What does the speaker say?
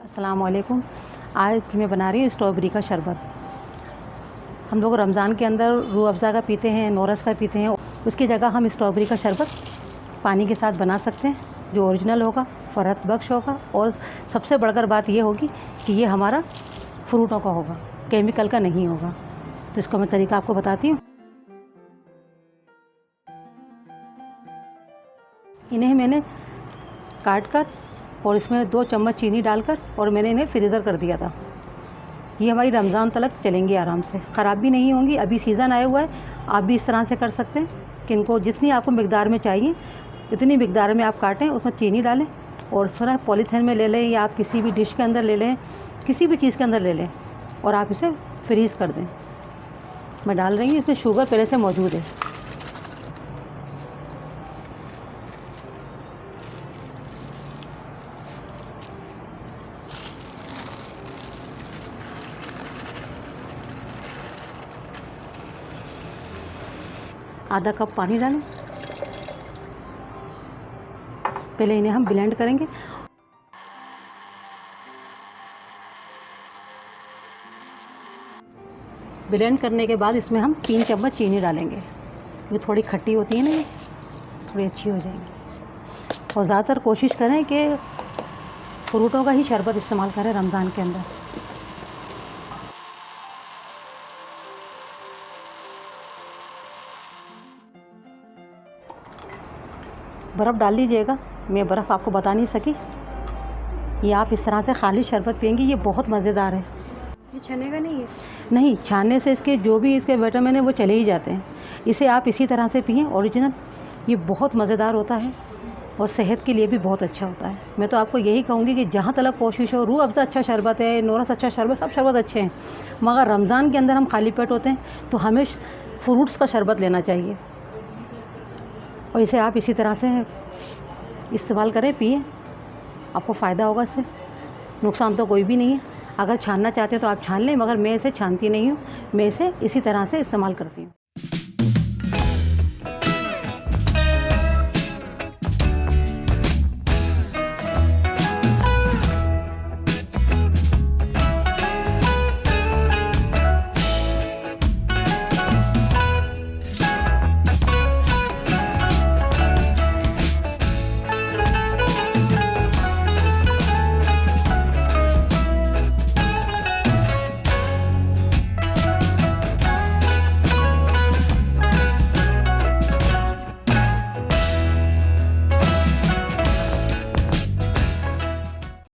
अस्सलाम वालेकुम। आज मैं बना रही हूँ स्ट्रॉबेरी का शरबत। हम लोग रमज़ान के अंदर रूह अफ़ज़ा का पीते हैं, नोरस का पीते हैं। उसकी जगह हम स्ट्रॉबेरी का शरबत पानी के साथ बना सकते हैं, जो ओरिजिनल होगा, फ़रहत बख्श होगा। और सबसे बढ़कर बात ये होगी कि ये हमारा फ्रूटों का होगा, केमिकल का नहीं होगा। तो इसको मैं तरीका आपको बताती हूँ। इन्हें मैंने काट कर और इसमें 2 चम्मच चीनी डालकर और मैंने इन्हें फ्रीज़र कर दिया था। ये हमारी रमज़ान तलक चलेंगी आराम से, ख़राब भी नहीं होंगी। अभी सीज़न आया हुआ है, आप भी इस तरह से कर सकते हैं कि इनको जितनी आपको मिक़दार में चाहिए उतनी मिक़दार में आप काटें, उसमें चीनी डालें और थोड़ा पॉलीथीन में ले लें या आप किसी भी डिश के अंदर ले लें, किसी भी चीज़ के अंदर ले लें और आप इसे फ्रीज़ कर दें। मैं डाल रही हूँ, इसमें शुगर पहले से मौजूद है। आधा कप पानी डालें। पहले इन्हें हम ब्लेंड करेंगे। ब्लेंड करने के बाद इसमें हम 3 चम्मच चीनी डालेंगे। ये थोड़ी खट्टी होती है ना, ये थोड़ी अच्छी हो जाएंगी। और ज़्यादातर कोशिश करें कि फ्रूटों का ही शरबत इस्तेमाल करें रमज़ान के अंदर। बर्फ़ डाल लीजिएगा। मैं बर्फ़ आपको बता नहीं सकी। ये आप इस तरह से खाली शरबत पिएंगी, ये बहुत मज़ेदार है। ये छनेगा नहीं है? नहीं, छानने से इसके जो भी इसके विटामिन है वो चले ही जाते हैं। इसे आप इसी तरह से पिएं ओरिजिनल। ये बहुत मज़ेदार होता है और सेहत के लिए भी बहुत अच्छा होता है। मैं तो आपको यही कहूँगी कि जहाँ तलक कोशिश हो, रूह अफ़ज़ा अच्छा शरबत है, नोरस अच्छा शरबत, सब शरबत अच्छे हैं, मगर रमज़ान के अंदर हम खाली पेट होते हैं तो हमें फ्रूट्स का शरबत लेना चाहिए। और इसे आप इसी तरह से इस्तेमाल करें, पिएं, आपको फ़ायदा होगा इससे। नुकसान तो कोई भी नहीं है। अगर छानना चाहते हैं तो आप छान लें, मगर मैं इसे छानती नहीं हूँ, मैं इसे इसी तरह से इस्तेमाल करती हूँ।